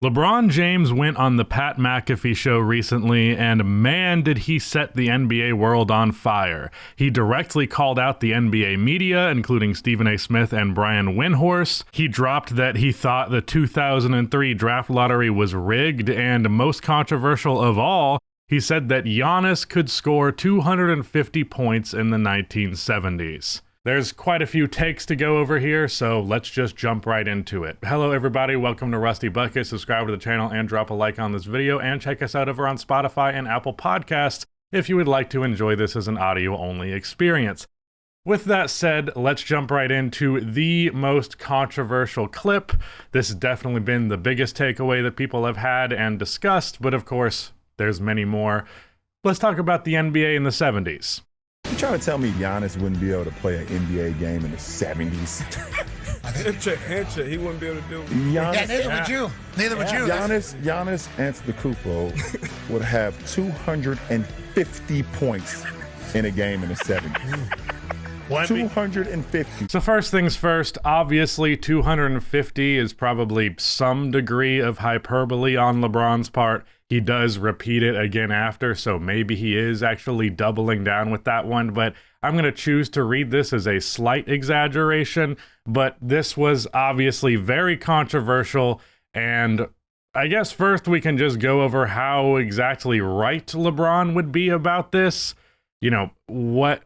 LeBron James went on the Pat McAfee show recently, and man, did he set the NBA world on fire. He directly called out the NBA media, including Stephen A. Smith and Brian Windhorst. He dropped that he thought the 2003 draft lottery was rigged, and most controversial of all, he said that Giannis could score 250 points in the 1970s. There's quite a few takes to go over here, so let's just jump right into it. Hello everybody, welcome to Rusty Bucket. Subscribe to the channel and drop a like on this video, and check us out over on Spotify and Apple Podcasts if you would like to enjoy this as an audio-only experience. With that said, let's jump right into the most controversial clip. This has definitely been the biggest takeaway that people have had and discussed, but of course, there's many more. Let's talk about the NBA in the 70s. You trying to tell me Giannis wouldn't be able to play an NBA game in the 70s? Handshake, he wouldn't be able to do it. Giannis, Neither would you. Neither would you. Giannis Antetokounmpo would have 250 points in a game in the 70s. 250. So first things first, obviously 250 is probably some degree of hyperbole on LeBron's part. He does repeat it again after, so maybe he is actually doubling down with that one, but I'm going to choose to read this as a slight exaggeration, but this was obviously very controversial, and I guess first we can just go over how exactly right LeBron would be about this. You know,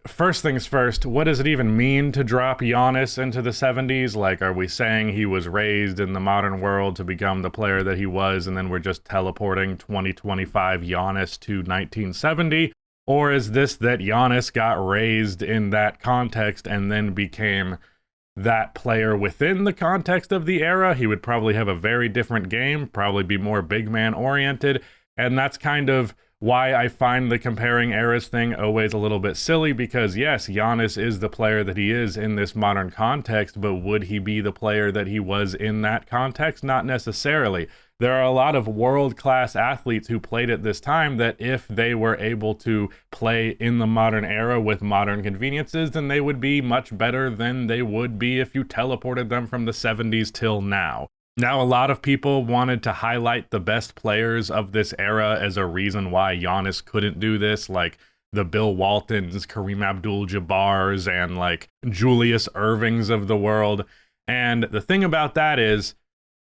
first things first, what does it even mean to drop Giannis into the 70s? Like, are we saying he was raised in the modern world to become the player that he was, and then we're just teleporting 2025 Giannis to 1970? Or is this that Giannis got raised in that context and then became that player within the context of the era? He would probably have a very different game, probably be more big man oriented, and that's kind of why I find the comparing eras thing always a little bit silly, because yes, Giannis is the player that he is in this modern context, but would he be the player that he was in that context? Not necessarily. There are a lot of world-class athletes who played at this time that if they were able to play in the modern era with modern conveniences, then they would be much better than they would be if you teleported them from the 70s till now. Now, a lot of people wanted to highlight the best players of this era as a reason why Giannis couldn't do this, like the Bill Waltons, Kareem Abdul-Jabbars, and like Julius Ervings of the world. And the thing about that is,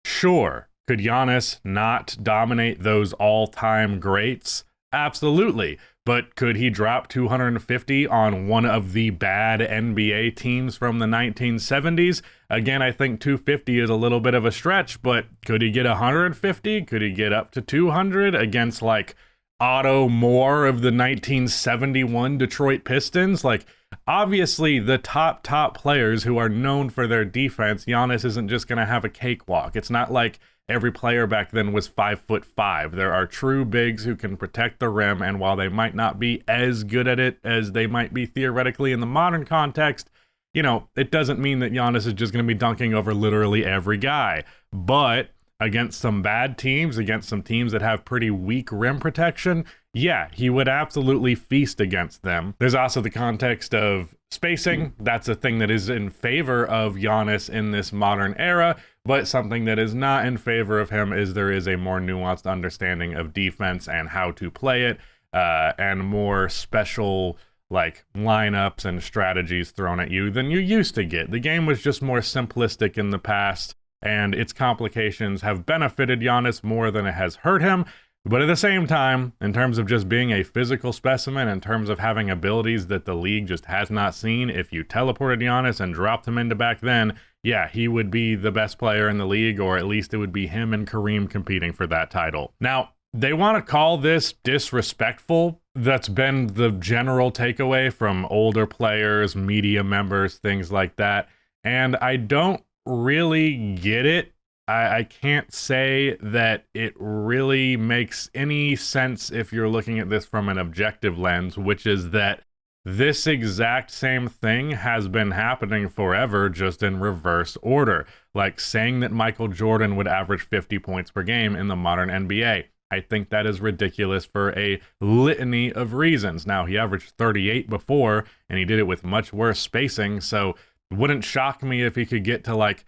sure, could Giannis not dominate those all-time greats? Absolutely. But could he drop 250 on one of the bad NBA teams from the 1970s? Again, I think 250 is a little bit of a stretch, but could he get 150? Could he get up to 200 against like Otto Moore of the 1971 Detroit Pistons? Like, obviously the top players who are known for their defense, Giannis isn't just going to have a cakewalk. It's not like every player back then was 5'5". There are true bigs who can protect the rim, and while they might not be as good at it as they might be theoretically in the modern context, you know, it doesn't mean that Giannis is just going to be dunking over literally every guy. But against some bad teams, against some teams that have pretty weak rim protection, yeah, he would absolutely feast against them. There's also the context of spacing. That's a thing that is in favor of Giannis in this modern era, but something that is not in favor of him is there is a more nuanced understanding of defense and how to play it, and more special like lineups and strategies thrown at you than you used to get. The game was just more simplistic in the past, and its complications have benefited Giannis more than it has hurt him. But at the same time, in terms of just being a physical specimen, in terms of having abilities that the league just has not seen, if you teleported Giannis and dropped him into back then, yeah, he would be the best player in the league, or at least it would be him and Kareem competing for that title. Now, they want to call this disrespectful. That's been the general takeaway from older players, media members, things like that. And I don't really get it. I can't say that it really makes any sense if you're looking at this from an objective lens, which is that this exact same thing has been happening forever, just in reverse order. Like saying that Michael Jordan would average 50 points per game in the modern NBA. I think that is ridiculous for a litany of reasons. Now, he averaged 38 before, and he did it with much worse spacing, so it wouldn't shock me if he could get to like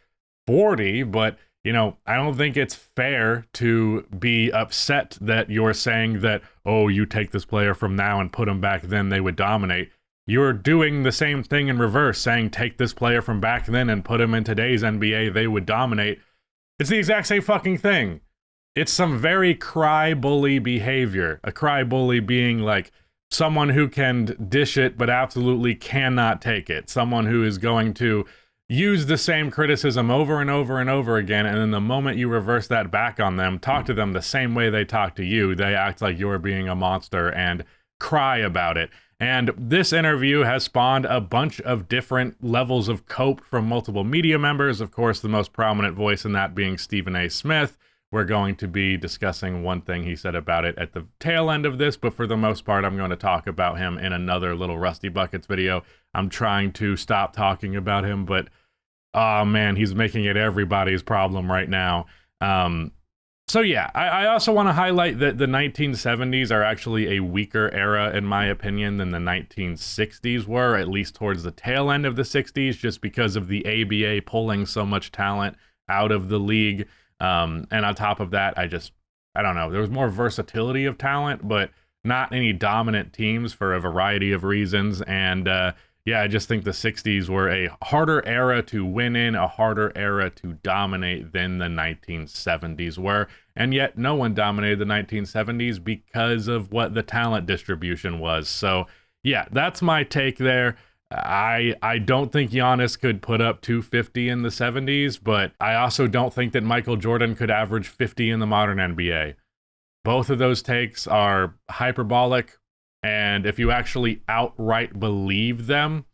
40, but I don't think it's fair to be upset that you're saying that, oh, you take this player from now and put them back then, they would dominate. You're doing the same thing in reverse, saying take this player from back then and put him in today's NBA, they would dominate. It's the exact same fucking thing. It's some very cry bully behavior. A cry bully being like someone who can dish it but absolutely cannot take it. Someone who is going to use the same criticism over and over and over again, and then the moment you reverse that back on them, talk to them the same way they talk to you, they act like you're being a monster and cry about it. And this interview has spawned a bunch of different levels of cope from multiple media members. Of course, the most prominent voice in that being Stephen A. Smith. We're going to be discussing one thing he said about it at the tail end of this, but for the most part, I'm going to talk about him in another little Rusty Buckets video. I'm trying to stop talking about him, but oh man, he's making it everybody's problem right now. So yeah, I also want to highlight that the 1970s are actually a weaker era, in my opinion, than the 1960s were, at least towards the tail end of the 60s, just because of the ABA pulling so much talent out of the league. And on top of that, I don't know, there was more versatility of talent, but not any dominant teams for a variety of reasons. And yeah, I just think the 60s were a harder era to win in, a harder era to dominate than the 1970s were. And yet no one dominated the 1970s because of what the talent distribution was. So yeah, that's my take there. I don't think Giannis could put up 250 in the 70s, but I also don't think that Michael Jordan could average 50 in the modern NBA. Both of those takes are hyperbolic. And if you actually outright believe them,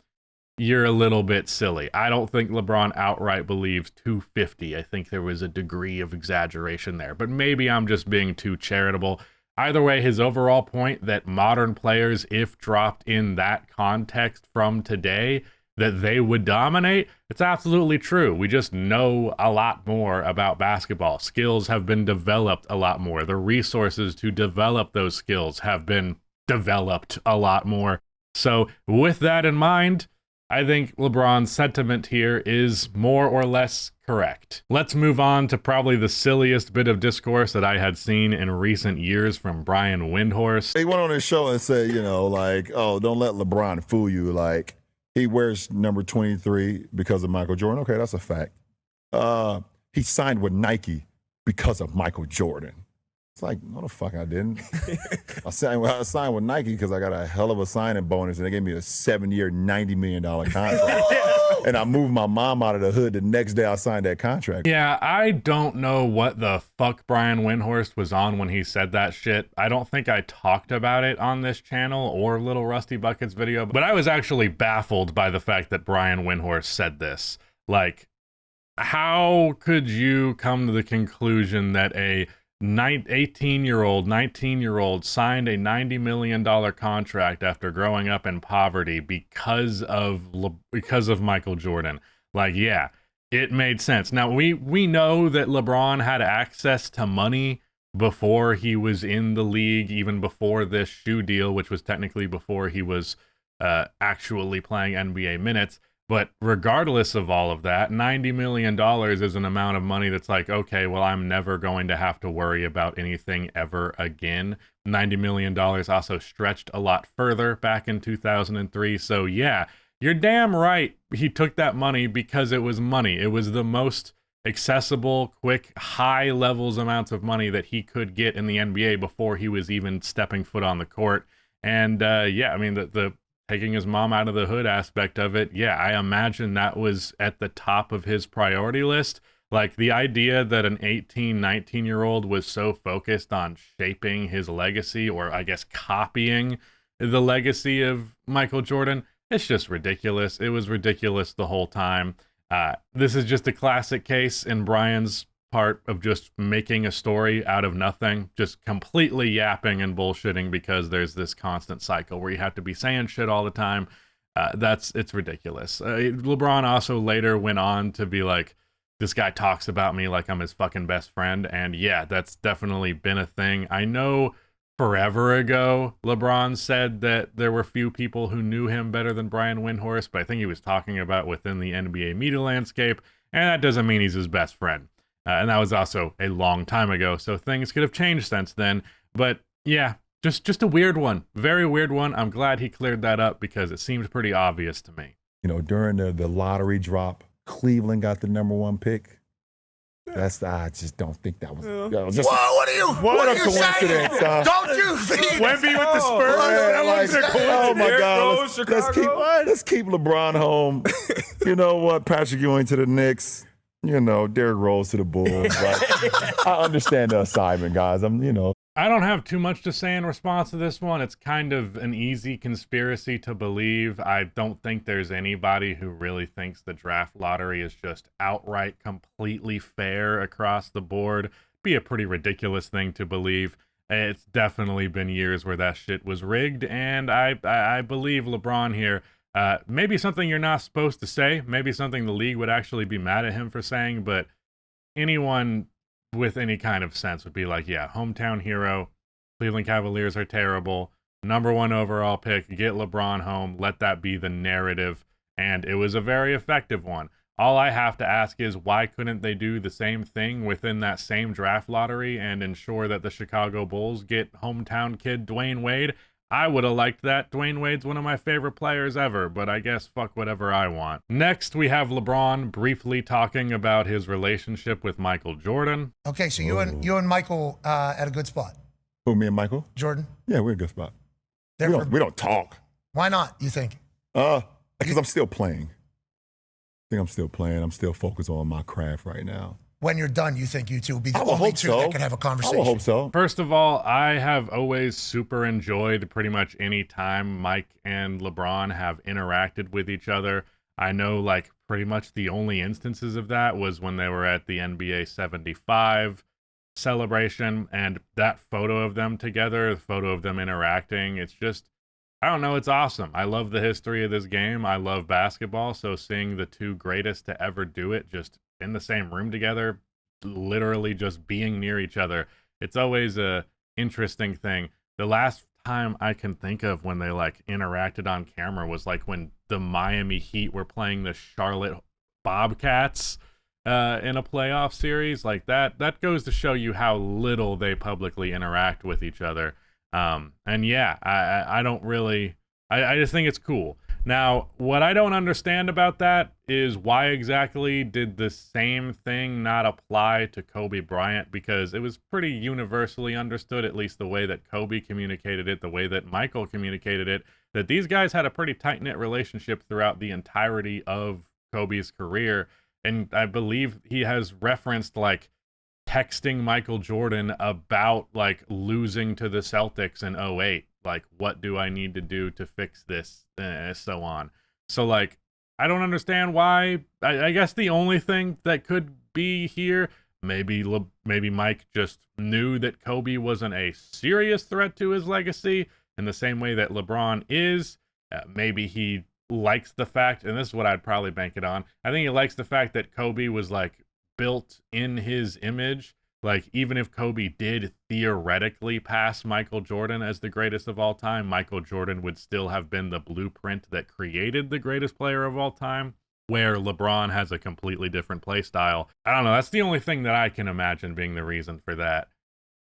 you're a little bit silly. I don't think LeBron outright believes 250. I think there was a degree of exaggeration there, but maybe I'm just being too charitable. Either way, his overall point that modern players, if dropped in that context from today, that they would dominate, it's absolutely true. We just know a lot more about basketball. Skills have been developed a lot more. The resources to develop those skills have been developed a lot more. So with that in mind, I think LeBron's sentiment here is more or less correct. Let's move on to probably the silliest bit of discourse that I had seen in recent years from Brian Windhorst. He went on his show and said, like, oh, don't let LeBron fool you. Like, he wears number 23 because of Michael Jordan. Okay, that's a fact. He signed with Nike because of Michael Jordan. It's like, no, the fuck I didn't. I signed with Nike because I got a hell of a signing bonus, and they gave me a 7-year, $90 million contract. And I moved my mom out of the hood the next day I signed that contract. Yeah, I don't know what the fuck Brian Windhorst was on when he said that shit. I don't think I talked about it on this channel or Little Rusty Buckets video, but I was actually baffled by the fact that Brian Windhorst said this. Like, how could you come to the conclusion that a 18-year-old, 19-year-old signed a $90 million contract after growing up in poverty because of Michael Jordan? Like, yeah, it made sense. Now, we know that LeBron had access to money before he was in the league, even before this shoe deal, which was technically before he was actually playing NBA minutes. But regardless of all of that, $90 million is an amount of money that's like, okay, well, I'm never going to have to worry about anything ever again. $90 million also stretched a lot further back in 2003. So yeah, you're damn right. He took that money because it was money. It was the most accessible, quick, high levels amounts of money that he could get in the NBA before he was even stepping foot on the court. And yeah, I mean, the taking his mom out of the hood aspect of it, yeah, I imagine that was at the top of his priority list. Like, the idea that an 18, 19-year-old was so focused on shaping his legacy, or I guess copying the legacy of Michael Jordan, it's just ridiculous. It was ridiculous the whole time. This is just a classic case in Brian's part of just making a story out of nothing, just completely yapping and bullshitting because there's this constant cycle where you have to be saying shit all the time. It's ridiculous. LeBron also later went on to be like, this guy talks about me like I'm his fucking best friend. And yeah, that's definitely been a thing. I know forever ago, LeBron said that there were few people who knew him better than Brian Windhorst, but I think he was talking about within the NBA media landscape. And that doesn't mean he's his best friend. And that was also a long time ago, so things could have changed since then. But yeah, just a weird one. Very weird one. I'm glad he cleared that up because it seemed pretty obvious to me. During the lottery drop, Cleveland got the #1 pick. I just don't think that was. Just, Whoa, what are you coincidence, saying? Don't you think? Wemby with the Spurs. That wasn't a coincidence. Oh my There God! goes Chicago. Let's keep LeBron home. You know what? Patrick Ewing to the Knicks. Derrick Rose to the Bulls. Like, I understand the assignment, guys. I don't have too much to say in response to this one. It's kind of an easy conspiracy to believe. I don't think there's anybody who really thinks the draft lottery is just outright completely fair across the board. Be a pretty ridiculous thing to believe. It's definitely been years where that shit was rigged, and I believe LeBron here. Maybe something you're not supposed to say. Maybe something the league would actually be mad at him for saying, but anyone with any kind of sense would be like, yeah, hometown hero, Cleveland Cavaliers are terrible, #1 overall pick, get LeBron home, let that be the narrative, and it was a very effective one. All I have to ask is, why couldn't they do the same thing within that same draft lottery and ensure that the Chicago Bulls get hometown kid Dwayne Wade? I would have liked that. Dwayne Wade's one of my favorite players ever, but I guess fuck whatever I want. Next, we have LeBron briefly talking about his relationship with Michael Jordan. Okay, so you and Michael at a good spot. Who, me and Michael? Jordan? Yeah, we're in a good spot. We don't talk. Why not, you think? Because I'm still playing. I think I'm still playing. I'm still focused on my craft right now. When you're done, you think you two will be the I would only hope two so. that can have a conversation? I would hope so. First of all, I have always super enjoyed pretty much any time Mike and LeBron have interacted with each other. I know like pretty much the only instances of that was when they were at the NBA 75 celebration, and that photo of them together, the photo of them interacting, it's just, I don't know, it's awesome. I love the history of this game. I love basketball, so seeing the two greatest to ever do it just in the same room together, literally just being near each other, it's always a interesting thing. The last time I can think of when they like interacted on camera was like when the Miami Heat were playing the Charlotte Bobcats in a playoff series. Like that goes to show you how little they publicly interact with each other. And yeah, I don't really, I just think it's cool. Now, what I don't understand about that is why exactly did the same thing not apply to Kobe Bryant? Because it was pretty universally understood, at least the way that Kobe communicated it, the way that Michael communicated it, that these guys had a pretty tight-knit relationship throughout the entirety of Kobe's career. And I believe he has referenced like texting Michael Jordan about like losing to the Celtics in 2008. Like, what do I need to do to fix this? So on. So, like, I don't understand why. I guess the only thing that could be here, maybe Mike just knew that Kobe wasn't a serious threat to his legacy in the same way that LeBron is. Maybe he likes the fact, and this is what I'd probably bank it on, I think he likes the fact that Kobe was, like, built in his image. Like, even if Kobe did theoretically pass Michael Jordan as the greatest of all time, Michael Jordan would still have been the blueprint that created the greatest player of all time, where LeBron has a completely different play style. I don't know. That's the only thing that I can imagine being the reason for that.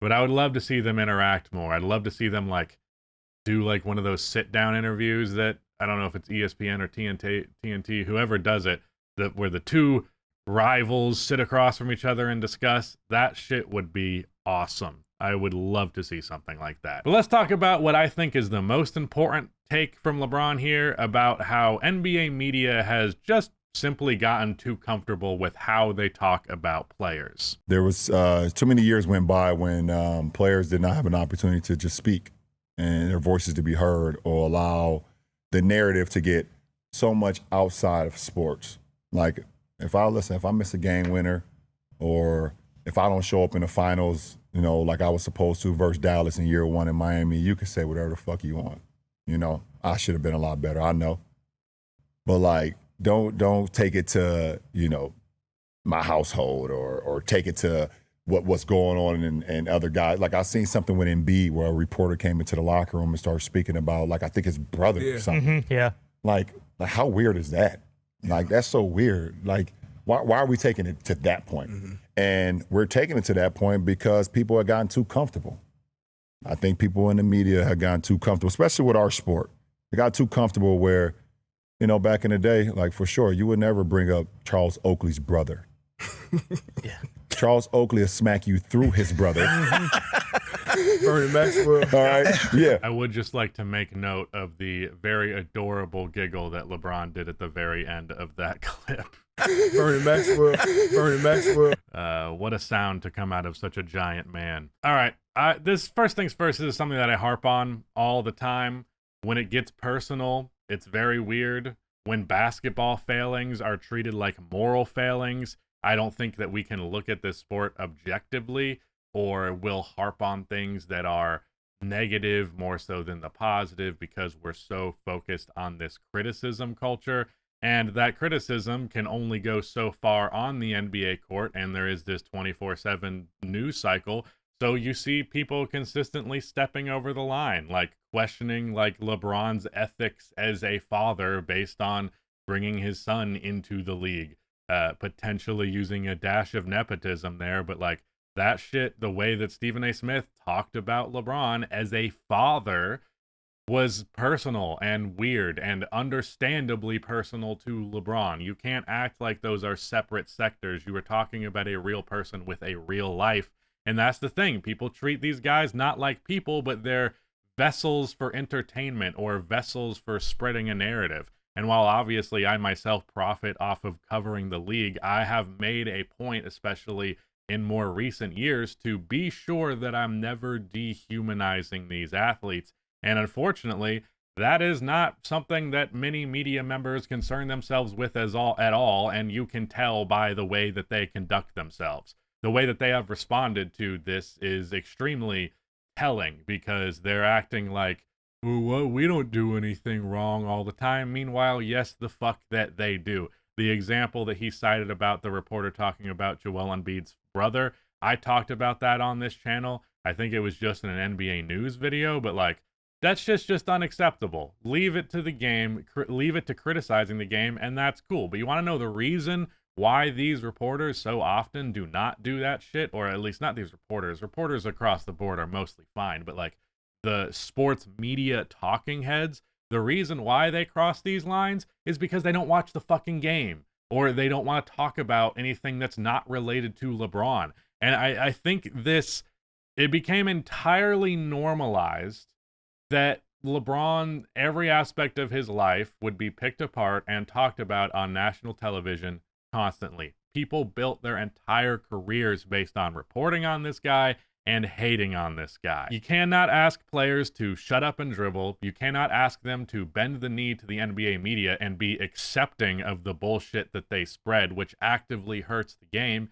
But I would love to see them interact more. I'd love to see them, like, do, like, one of those sit-down interviews that, I don't know if it's ESPN or TNT, whoever does it, where the two rivals sit across from each other and discuss. That shit would be awesome. I would love to see something like that. But let's talk about what I think is the most important take from LeBron here about how NBA media has just simply gotten too comfortable with how they talk about players. There was too many years went by when players did not have an opportunity to just speak and their voices to be heard, or allow the narrative to get so much outside of sports. Like, if I miss a game winner, or if I don't show up in the finals, like I was supposed to versus Dallas in year 1 in Miami, you can say whatever the fuck you want. I should have been a lot better. I know. But like, don't take it to, my household or take it to what's going on and other guys. Like, I seen something with Embiid where a reporter came into the locker room and started speaking about, like, I think his brother or something. Yeah. Like how weird is that? Like, that's so weird. Like, Why are we taking it to that point? And we're taking it to that point because people have gotten too comfortable. I think people in the media have gotten too comfortable, especially with our sport. They got too comfortable where, you know, back in the day, like for sure, you would never bring up Charles Oakley's brother. Yeah. Charles Oakley will smack you through his brother. Bernie Maxwell. All right? Yeah. I would just like to make note of the very adorable giggle that LeBron did at the very end of that clip. Bernie Maxwell. Bernie Maxwell. What a sound to come out of such a giant man. All right. This first things first is something that I harp on all the time. When it gets personal, it's very weird. When basketball failings are treated like moral failings, I don't think that we can look at this sport objectively, or will harp on things that are negative more so than the positive because we're so focused on this criticism culture. And that criticism can only go so far on the NBA court, and there is this 24/7 news cycle. So you see people consistently stepping over the line, like questioning like LeBron's ethics as a father based on bringing his son into the league, potentially using a dash of nepotism there. But like that shit, the way that Stephen A. Smith talked about LeBron as a father was personal and weird and understandably personal to LeBron. You can't act like those are separate sectors. You were talking about a real person with a real life. And that's the thing. People treat these guys not like people, but they're vessels for entertainment or vessels for spreading a narrative. And while obviously I myself profit off of covering the league, I have made a point, especially in more recent years, to be sure that I'm never dehumanizing these athletes. And unfortunately, that is not something that many media members concern themselves with at all, and you can tell by the way that they conduct themselves. The way that they have responded to this is extremely telling because they're acting like, well, we don't do anything wrong all the time. Meanwhile, yes, the fuck that they do. The example that he cited about the reporter talking about Joel Embiid's brother, I talked about that on this channel. I think it was just in an NBA news video, but like, that's just unacceptable. Leave it to the game, leave it to criticizing the game, and that's cool. But you want to know the reason why these reporters so often do not do that shit, or at least not these reporters. Reporters across the board are mostly fine, but like the sports media talking heads, the reason why they cross these lines is because they don't watch the fucking game, or they don't want to talk about anything that's not related to LeBron. And I think it became entirely normalized that LeBron, every aspect of his life would be picked apart and talked about on national television constantly. People built their entire careers based on reporting on this guy and hating on this guy. You cannot ask players to shut up and dribble. You cannot ask them to bend the knee to the NBA media and be accepting of the bullshit that they spread, which actively hurts the game.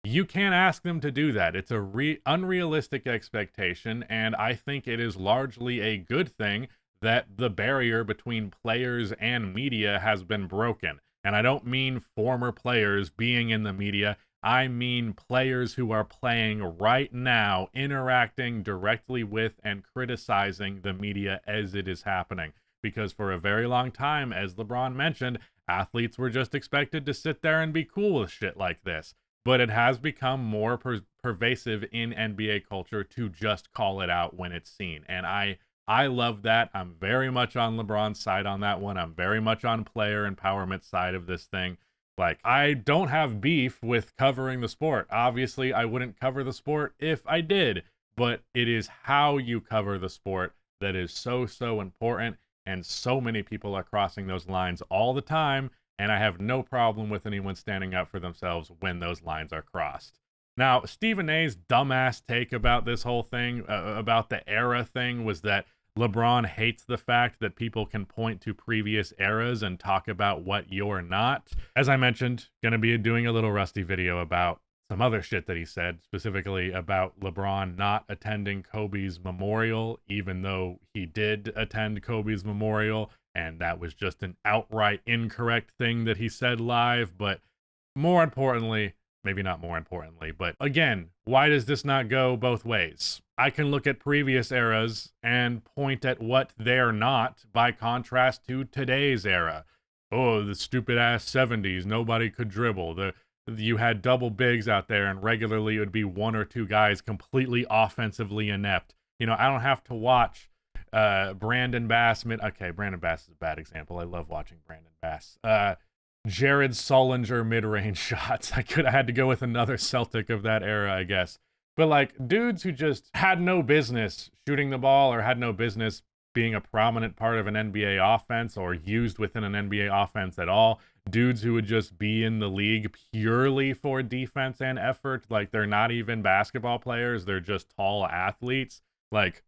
You can't ask them to do that. It's a unrealistic expectation, and I think it is largely a good thing that the barrier between players and media has been broken. And I don't mean former players being in the media. I mean players who are playing right now, interacting directly with and criticizing the media as it is happening. Because for a very long time, as LeBron mentioned, athletes were just expected to sit there and be cool with shit like this. But it has become more pervasive in NBA culture to just call it out when it's seen. And I love that. I'm very much on LeBron's side on that one. I'm very much on player empowerment side of this thing. Like, I don't have beef with covering the sport. Obviously, I wouldn't cover the sport if I did. But it is how you cover the sport that is so important. And so many people are crossing those lines all the time. And I have no problem with anyone standing up for themselves when those lines are crossed. Now, Stephen A's dumbass take about this whole thing, about the era thing, was that LeBron hates the fact that people can point to previous eras and talk about what you're not. As I mentioned, going to be doing a little Rusty video about some other shit that he said, specifically about LeBron not attending Kobe's memorial, even though he did attend Kobe's memorial. And that was just an outright incorrect thing that he said live. But more importantly, maybe not more importantly, but again, why does this not go both ways? I can look at previous eras and point at what they're not by contrast to today's era. Oh, the stupid ass 70s, nobody could dribble. You had double bigs out there, and regularly it would be one or two guys completely offensively inept. I don't have to watch Brandon Bass. Okay, Brandon Bass is a bad example. I love watching Brandon Bass. Jared Sullinger mid-range shots. I had to go with another Celtic of that era, I guess. But like dudes who just had no business shooting the ball or had no business being a prominent part of an NBA offense or used within an NBA offense at all. Dudes who would just be in the league purely for defense and effort. Like they're not even basketball players. They're just tall athletes. Like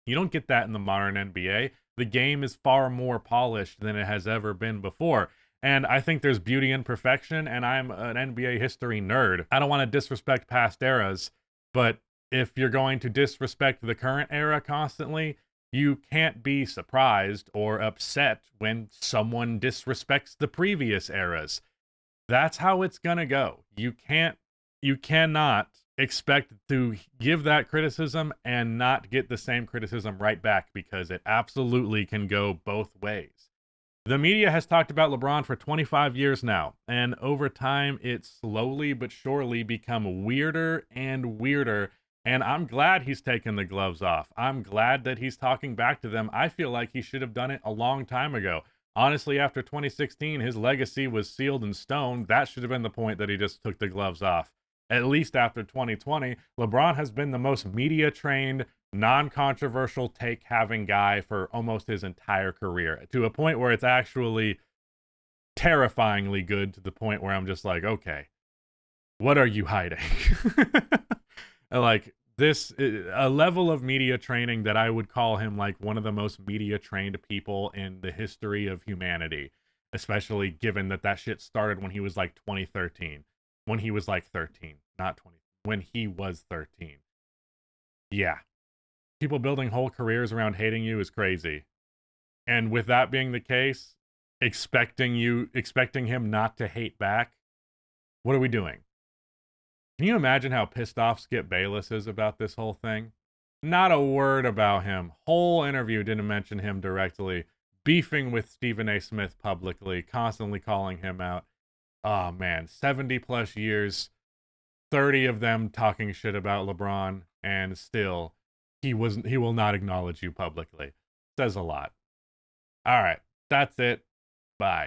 you don't get that in the modern NBA. The game is far more polished than it has ever been before. And I think there's beauty in perfection, and I'm an NBA history nerd. I don't want to disrespect past eras, but if you're going to disrespect the current era constantly, you can't be surprised or upset when someone disrespects the previous eras. That's how it's gonna go. You cannot expect to give that criticism and not get the same criticism right back, because it absolutely can go both ways. The media has talked about LeBron for 25 years now, and over time it's slowly but surely become weirder and weirder, and I'm glad he's taken the gloves off. I'm glad that he's talking back to them. I feel like he should have done it a long time ago. Honestly, after 2016, his legacy was sealed in stone. That should have been the point that he just took the gloves off. At least after 2020, LeBron has been the most media-trained, non-controversial take-having guy for almost his entire career, to a point where it's actually terrifyingly good, to the point where I'm just like, okay, what are you hiding? Like this, a level of media training that I would call him like one of the most media-trained people in the history of humanity, especially given that shit started when he was like 2013. When he was like 13, not 20. When he was 13. Yeah. People building whole careers around hating you is crazy. And with that being the case, expecting him not to hate back, what are we doing? Can you imagine how pissed off Skip Bayless is about this whole thing? Not a word about him. Whole interview didn't mention him directly. Beefing with Stephen A. Smith publicly, constantly calling him out. Oh man, 70 plus years, 30 of them talking shit about LeBron, and still he will not acknowledge you publicly. Says a lot. All right, that's it. Bye.